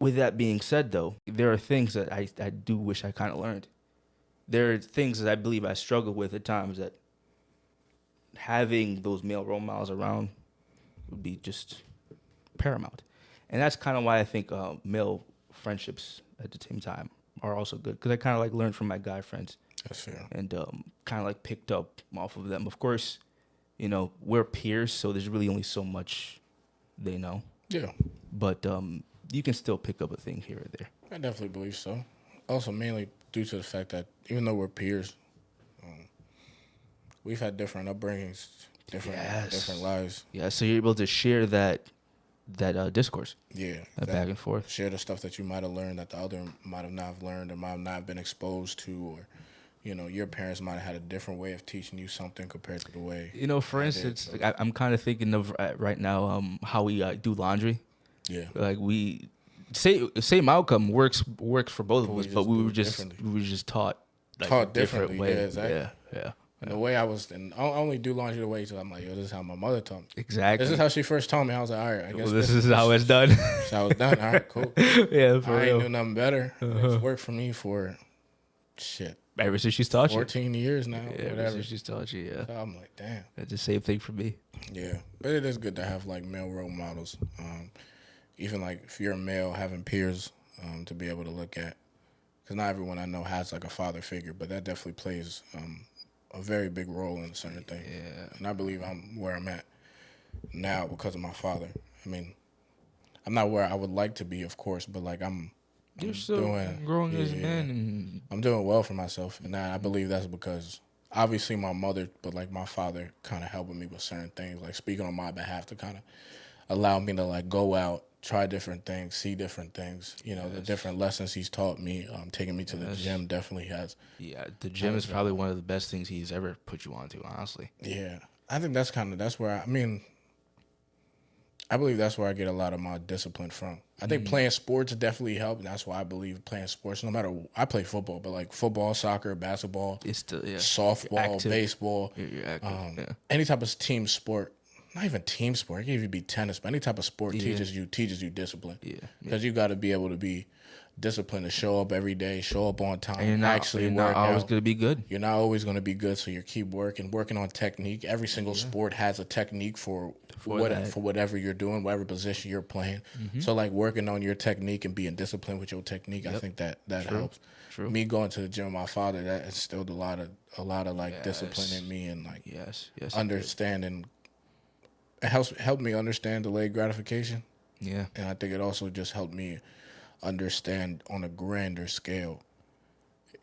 with that being said, though, there are things that I do wish I kind of learned. There are things that I believe I struggle with at times that having those male role models around would be just paramount. And that's kind of why I think male friendships at the same time are also good, because I kind of like learned from my guy friends. That's fair. And kind of like picked up off of them. Of course, we're peers, so there's really only so much they know. Yeah. But you can still pick up a thing here or there. I definitely believe so. Also, mainly due to the fact that even though we're peers, we've had different upbringings, different lives. Yeah, so you're able to share that discourse. Yeah. That back and forth. Share the stuff that you might have learned that the other might have not learned or might have not been exposed to, or your parents might have had a different way of teaching you something compared to the way. For instance, I'm kind of thinking of right now how we do laundry. Yeah. Like we same outcome works for both of us, but we were just taught differently. Way. Yeah, exactly. Yeah. And the way I only do laundry the way so I'm like, yo, this is how my mother taught me. Exactly. This is how she first told me. I was like, all right, I guess this is how it's done. This how it's done. All right, cool. Yeah, for I real. ain't do nothing better. It's worked for me for shit. Ever since she's taught 14 years now, yeah, whatever. Ever since she's taught you, yeah. So I'm like, damn. That's the same thing for me. Yeah, but it is good to have like male role models. Even like if you're a male, having peers to be able to look at. Because not everyone I know has like a father figure, but that definitely plays a very big role in certain things. Yeah. And I believe I'm where I'm at now because of my father. I mean, I'm not where I would like to be, of course, but like You're still growing as a man. And I'm doing well for myself. And I believe that's because obviously my mother, but like my father kind of helping me with certain things, like speaking on my behalf to kind of allow me to like go out, try different things, see different things. The different lessons he's taught me, taking me to the gym definitely has. Yeah, the gym is probably one of the best things he's ever put you onto, honestly. Yeah, I think that's where I believe that's where I get a lot of my discipline from. I think playing sports definitely helped, and that's why I believe playing sports, no matter, I play football, but like football, soccer, basketball, it's still, softball, baseball, you're active, any type of team sport. Not even team sport. It can even be tennis, but any type of sport teaches you discipline. Yeah, because you got to be able to be disciplined to show up every day, show up on time, and you're not always going to be good. You're not always going to be good, so you keep working on technique. Every single sport has a technique for whatever you're doing, whatever position you're playing. So like working on your technique and being disciplined with your technique, I think that helps. True. Me going to the gym with my father, that instilled a lot of like discipline in me and like understanding. It helped me understand delayed gratification. Yeah. And I think it also just helped me understand on a grander scale.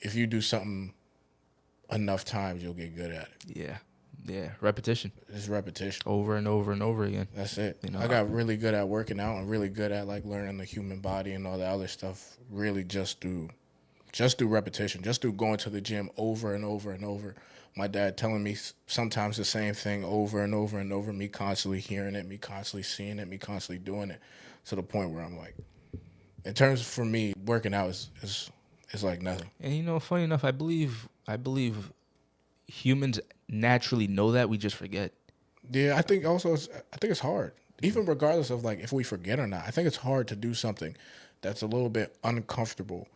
If you do something enough times, you'll get good at it. Yeah. Yeah. Repetition. It's repetition. Over and over and over again. That's it. I got really good at working out and really good at like learning the human body and all the other stuff really just through repetition, just through going to the gym over and over and over. My dad telling me sometimes the same thing over and over and over, me constantly hearing it, me constantly seeing it, me constantly doing it, to the point where I'm like, in terms for me, working out is like nothing. And funny enough, I believe humans naturally know that, we just forget. Yeah, I think it's hard. Even regardless of like if we forget or not, I think it's hard to do something that's a little bit uncomfortable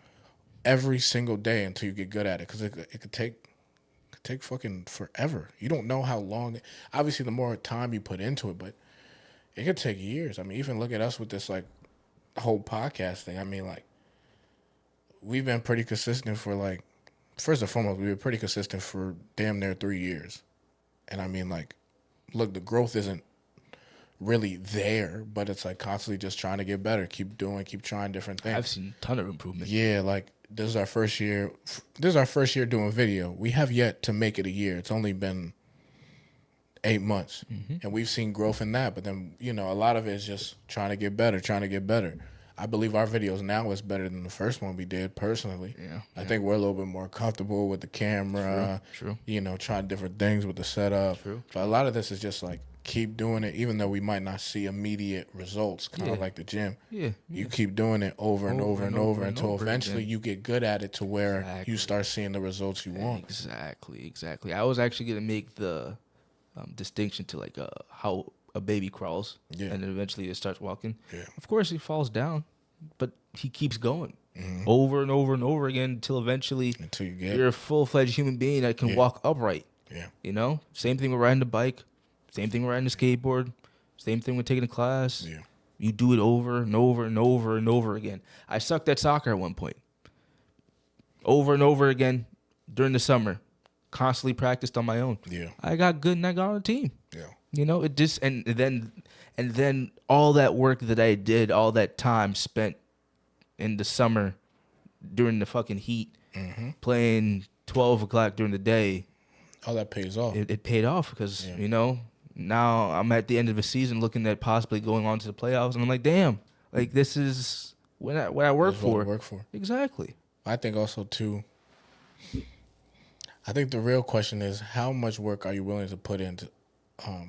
every single day until you get good at it, because it could take fucking forever. You don't know how long. Obviously, the more time you put into it, but it could take years. I mean, even look at us with this like whole podcast thing. I mean, like we've been pretty consistent for like, first and foremost, we've been pretty consistent for damn near 3 years. And I mean, like, look, the growth isn't really there, but it's like constantly just trying to get better, keep trying different things. I've seen a ton of improvement. Yeah, like this is our first year doing video. We have yet to make it a year. It's only been 8 months, and we've seen growth in that. But then, a lot of it is just trying to get better. I believe our videos now is better than the first one we did personally. Yeah. I think we're a little bit more comfortable with the camera. True. Trying different things with the setup. True. But a lot of this is just like keep doing it, even though we might not see immediate results, kind of like the gym. Yeah. You keep doing it over and over until eventually you get good at it to where you start seeing the results you want. Exactly. I was actually going to make the distinction to like how a baby crawls and then eventually it starts walking. Yeah. Of course, he falls down, but he keeps going over and over and over again until eventually Until you get you're a full-fledged human being that can walk upright. Yeah. You know, same thing with riding the bike, same thing with riding the skateboard, same thing with taking a class. Yeah. You do it over and over and over and over again. I sucked at soccer at one point. Over and over again during the summer. Constantly practiced on my own. Yeah. I got good and I got on a team. Yeah. You know, it just and then all that work that I did, all that time spent in the summer during the fucking heat, playing 12 o'clock during the day, All that pays off. it paid off because, you know, now I'm at the end of the season looking at possibly going on to the playoffs, and I'm like, damn, like this is what I work That's what for. I work for. Exactly. I think also too. I think the real question is how much work are you willing to put into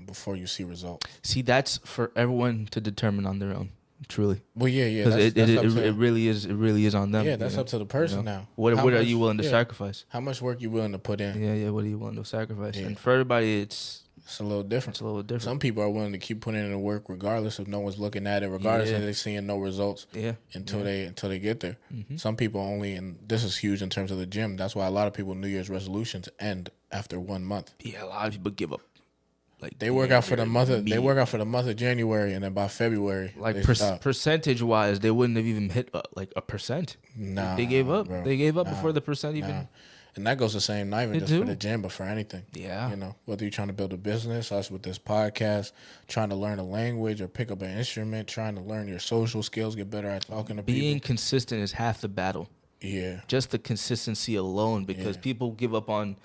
before you see results? See, that's for everyone to determine on their own. Truly. Well, yeah. Because That's up to, it really is on them. yeah, that's you know? up to the person You know? now. What How are much- you willing to yeah. sacrifice? How much work you willing to put in? Yeah. What are you willing to sacrifice? Yeah. And for everybody, it's It's a little different. a little different. Some people are willing to keep putting in the work regardless if no one's looking at it, regardless Yeah. if they're seeing no results Yeah. until they get there. Some people only, and this is huge in terms of the gym. That's why a lot of people New Year's resolutions end after 1 month. Yeah, a lot of people give up. Like They work out for the month. They immediately. work out for the month of January, and then by February, Like they stop. percentage wise, they wouldn't have even hit like a percent. Nah, They gave up. bro. They gave up Nah, before the percent even. Nah. And that goes the same, not even It just for do. the gym, but for anything. Yeah. You know, whether you're trying to build a business, us with this podcast, trying to learn a language or pick up an instrument, trying to learn your social skills, get better at talking to Being people. consistent is half the battle. Yeah. Just the consistency alone, because Yeah. people give up on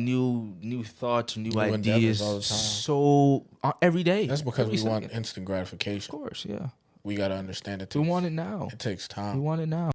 new thoughts, new endeavors ideas all the time. so every day. That's because every we want second. instant gratification. Of course, yeah. We got to understand it. We want it now. It takes We time. want it now.